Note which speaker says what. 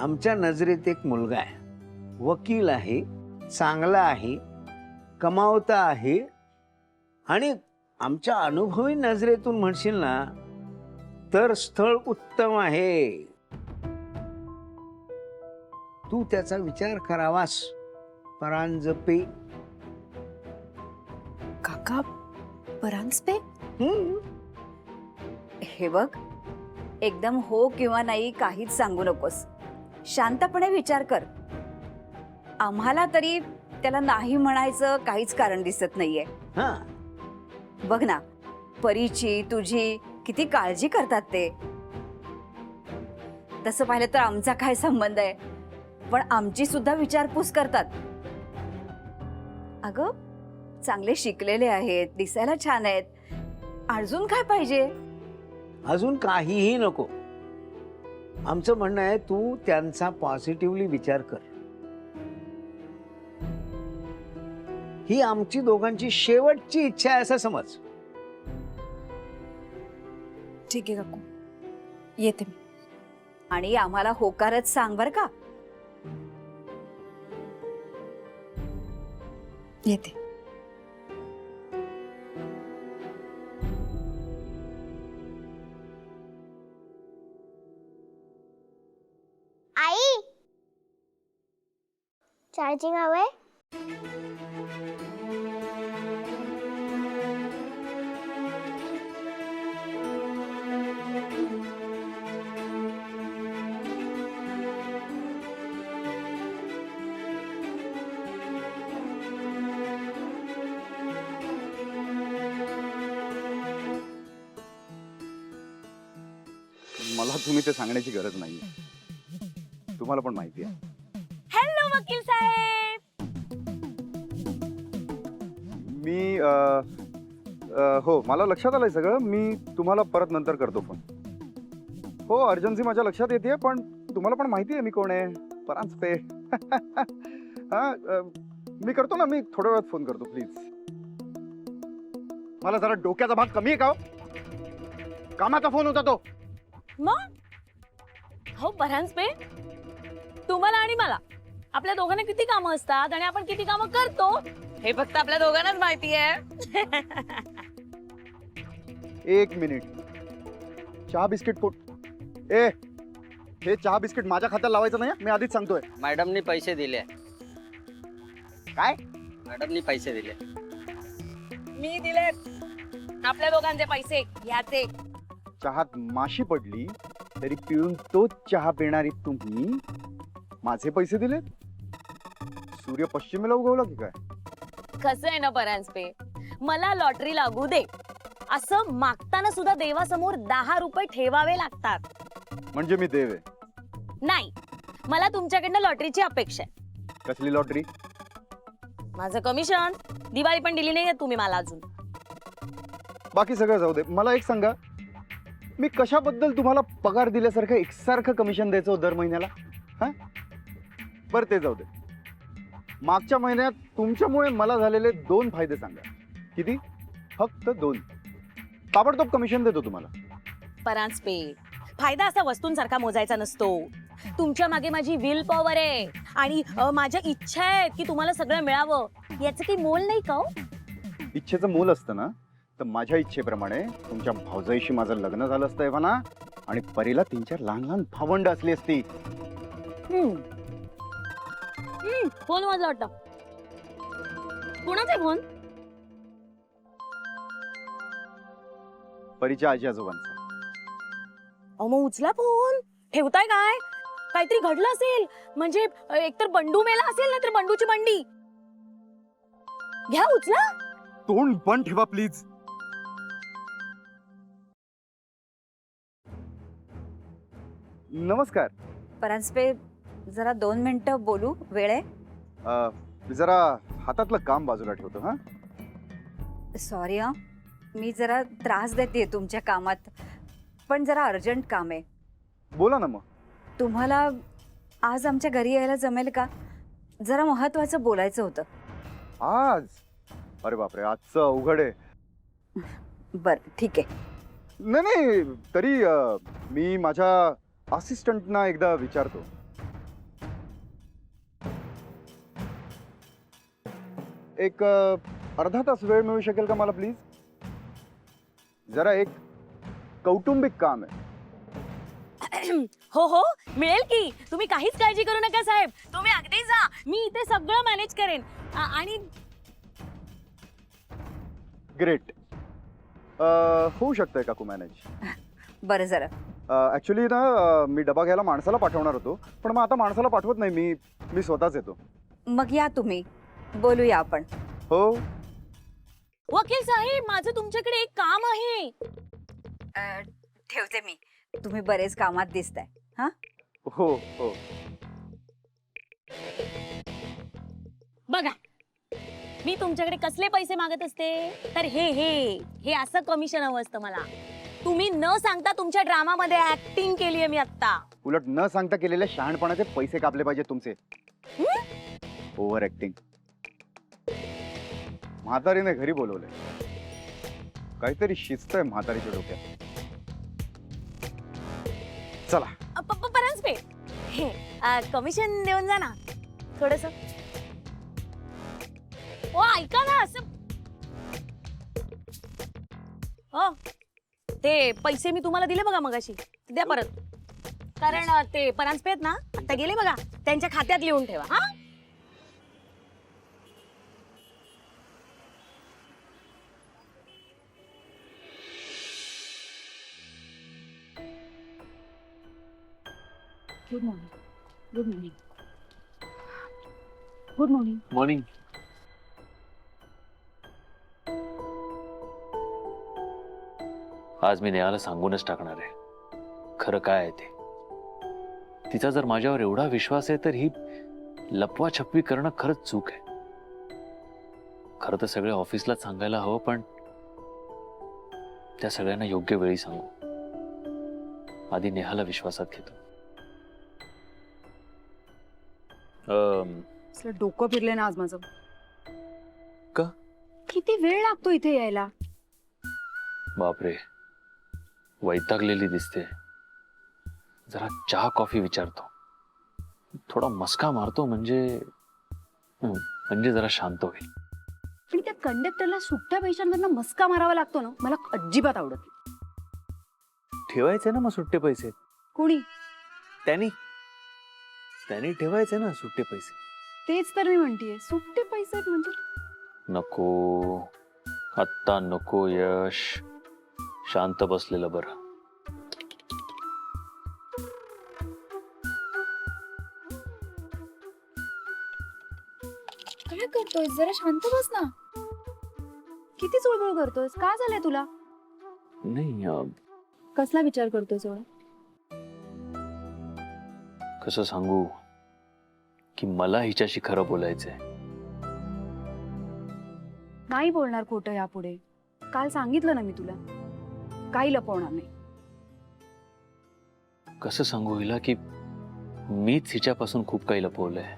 Speaker 1: आमच्या नजरेत एक मुलगा आहे, वकील आहे, चांगला आहे, कमावता आहे आणि आमच्या अनुभवी नजरेतून म्हणशील ना तर स्थळ उत्तम आहे. तू त्याचा विचार करावास. परांजपे.
Speaker 2: काका परांजपे?
Speaker 3: हे बघ, एकदम हो किंवा नाही काहीच सांगू नकोस. शांतपणे विचार कर. आम्हाला तरी त्याला नाही म्हणायचं काहीच कारण दिसत नाहीये.
Speaker 1: हा,
Speaker 3: बघ ना, परीची तुझी किती काळजी करतात ते. तसं पाहिलं तर आमचा काय संबंध आहे, पण आमची सुद्धा विचारपूस करतात. अगं, चांगले शिकलेले आहेत, दिसायला छान आहेत, अजून काय पाहिजे?
Speaker 1: अजून काहीही नको. आमचं म्हणणं आहे तू त्यांचा पॉझिटिव्हली विचार कर. ही आमची दोघांची शेवटची इच्छा आहे असं समज.
Speaker 2: ठीक आहे काकू, येते मी.
Speaker 3: आणि आम्हाला होकारच सांग बर का.
Speaker 2: येते.
Speaker 4: आई, चार्जिंग हवंय?
Speaker 5: मला तुम्ही ते सांगण्याची गरज नाही. तुम्हाला पण माहिती आहे.
Speaker 2: हॅलो वकील साहेब.
Speaker 5: मी हो, मला लक्षात आलंय सगळं. मी तुम्हाला परत नंतर करतो फोन. हो, अर्जन्सी माझ्या लक्षात येते, पण तुम्हाला पण माहिती आहे मी कोण आहे. परांजपे. हा, मी करतो ना. मी थोड्या वेळात फोन करतो प्लीज. मला जरा डोक्याचा भाग कमी आहे का? कामाचा फोन होता तो.
Speaker 2: मग हो परांजपे, तुम्हाला आणि मला आपल्या दोघांना किती कामं असतात आणि आपण किती कामं करतो हे फक्त आपल्या दोघांनाच माहिती आहे.
Speaker 5: एक मिनिट. चहा बिस्किट कोण? हे चहा बिस्किट माझ्या खात्यात लावायचं नाही. मी आधीच सांगतोय.
Speaker 6: मॅडमनी पैसे दिले.
Speaker 5: काय?
Speaker 6: मॅडमनी पैसे दिले.
Speaker 2: मी दिले आपल्या दोघांचे पैसे घ्याचे.
Speaker 5: चहात माशी पडली तरी पिऊन तोच चहा पिणारी तुम्ही माझे पैसे दिले? सूर्य पश्चिमेला उगवला की काय?
Speaker 2: कसं आहे ना परांजपे, मला लॉटरी लागू दे असं मागताना सुद्धा देवासमोर 10 रुपये ठेवावे लागतात.
Speaker 5: म्हणजे मी देव आहे?
Speaker 2: नाही, मला तुमच्याकडनं लॉटरीची अपेक्षा आहे.
Speaker 5: कसली लॉटरी?
Speaker 2: माझं कमिशन. दिवाळी पण दिली नाहीये तुम्ही मला अजून.
Speaker 5: बाकी सगळं जाऊ दे. मला एक सांगा, मी कशाबद्दल तुम्हाला पगार दिल्यासारखं एकसारखं कमिशन द्यायचं दर महिन्याला? हा, बरं ते जाऊ दे. मागच्या महिन्यात तुमच्यामुळे मला झालेले 2 फायदे सांगा. किती? फक्त 2. ताबडतोब कमिशन देतो तुम्हाला.
Speaker 2: परांजपे, फायदा असा वस्तूंसारखा मोजायचा नसतो. तुमच्या मागे माझी विल पॉवर आहे आणि माझ्या इच्छा आहेत की तुम्हाला सगळं मिळावं. याचं काही मोल नाही का?
Speaker 5: इच्छेचं मोल असतं ना, तर माझ्या इच्छेप्रमाणे तुमच्या भाऊजाईशी माझं लग्न झालं असतं एव्हाना, आणि परीला 3-4 लहान लहान भावंड असली असती.
Speaker 2: फोन वाजला वाटतं. कोणाचा फोन?
Speaker 5: परीच्या आजी आजोबांचा.
Speaker 2: अहो मग उचला फोन. ठेवताय काय? काहीतरी घडलं असेल. म्हणजे एकतर बंडू मेला असेल ना तर बंडूची बंडी. घ्या, उचला.
Speaker 5: तोंड बंद ठेवा प्लीज. नमस्कार.
Speaker 3: परांजपे, जरा 2 मिनिटं बोलू? वेळ आहे?
Speaker 5: जरा हातातलं काम बाजूला ठेवतो. हा,
Speaker 3: सॉरी हा, मी जरा त्रास देते तुमच्या कामात, पण जरा अर्जंट काम आहे.
Speaker 5: बोला ना मग.
Speaker 3: तुम्हाला आज आमच्या घरी यायला जमेल का? जरा महत्वाचं बोलायचं होतं.
Speaker 5: आज? अरे बापरे, आजचं अवघड आहे.
Speaker 3: बरं, ठीक आहे.
Speaker 5: नाही नाही, तरी मी माझ्या असिस्टंटना एकदा विचारतो. एक अर्धा तास वेळ मिळू शकेल का मला प्लीज? जरा एक कौटुंबिक काम आहे.
Speaker 2: हो हो मिळेल की. तुम्ही काहीच काळजी करू नका साहेब, तुम्ही अगदी जा, मी इथे सगळं मॅनेज करेन. आणि
Speaker 5: ग्रेट. होऊ शकतंय काकू मॅनेज.
Speaker 3: बरं झालं.
Speaker 5: ऍक्च्युली ना मी डबा घ्यायला माणसाला पाठवणार होतो, पण मग आता माणसाला पाठवत नाही, मी स्वतःच येतो.
Speaker 3: मग या तुम्ही, बोलूया आपण.
Speaker 5: हो.
Speaker 2: वकील साहेब, माझं तुमच्याकडे एक काम आहे.
Speaker 3: ठेवते मी, तुम्ही बरेच कामात दिसताय.
Speaker 5: हो हो.
Speaker 2: बघा, मी तुमच्याकडे कसले पैसे मागत असते तर हे हे हे असं कमिशन हवं असतं मला. तुम्ही न सांगता तुमच्या ड्रामामध्ये ऍक्टिंग केली आहे मी आता.
Speaker 5: उलट न सांगता केलेल्या शहाणपणाचे पैसे कापले पाहिजे तुमचे. Over acting. म्हातारीने घरी बोलवले, काहीतरी शिस्त आहे म्हातारीच्या डोक्यात. चला.
Speaker 2: परांजपे, हे कमिशन देऊन जा ना थोडस. ओ ऐका ना, असं हो ते पैसे मी तुम्हाला दिले बघा मगाशी, द्या परत. कारण ते परांजपे आहेत ना, आता गेले बघा, त्यांच्या खात्यात लिहून ठेवा. हा good morning. Good morning. Good morning.
Speaker 4: Morning. आज मी नेहाला सांगूनच टाकणार आहे खरं काय आहे ते. तिचा जर माझ्यावर एवढा विश्वास आहे तर ही लपवा छपवी करणं खरंच चूक आहे. खरं तर सगळ्या ऑफिसलाच सांगायला हवं, पण त्या सगळ्यांना योग्य वेळी सांगू. आधी नेहाला विश्वासात घेतो.
Speaker 7: डोकं फिरले ना आज माझं.
Speaker 4: का?
Speaker 7: किती वेळ लागतो इथे यायला.
Speaker 4: बापरे, वैतागलेली दिसते. जरा चहा कॉफी विचारतो, थोडा मस्का मारतो, म्हणजे जरा शांत होईल.
Speaker 7: पण त्या कंडक्टरला सुट्ट्या पैशांवरनं मस्का मारावा लागतो ना, मला अजिबात आवडत नाही.
Speaker 4: ठेवायचे ना मग सुट्टे पैसे.
Speaker 7: कोणी?
Speaker 4: त्यांनी ठेवायचे ना सुट्टे पैसे.
Speaker 7: तेच तर मी म्हणतेय, सुट्टे पैसे आहेत म्हणजे.
Speaker 4: नको, आत्ता नको यश. शांत बसलेलं बरं.
Speaker 7: काय करतोयस? जरा शांत बस ना. किती चुळबुळ करतोयस? का झालंय तुला?
Speaker 4: नाही,
Speaker 7: कसला विचार करतोयस एवढा?
Speaker 4: कसं सांगू की मला हिच्याशी खरं बोलायचंय.
Speaker 7: नाही बोलणार खोटं यापुढे. काल सांगितलं ना मी तुला, काही लपवणार नाही.
Speaker 4: कसं सांगू हिला की मीच हिच्यापासून खूप काही लपवलंय.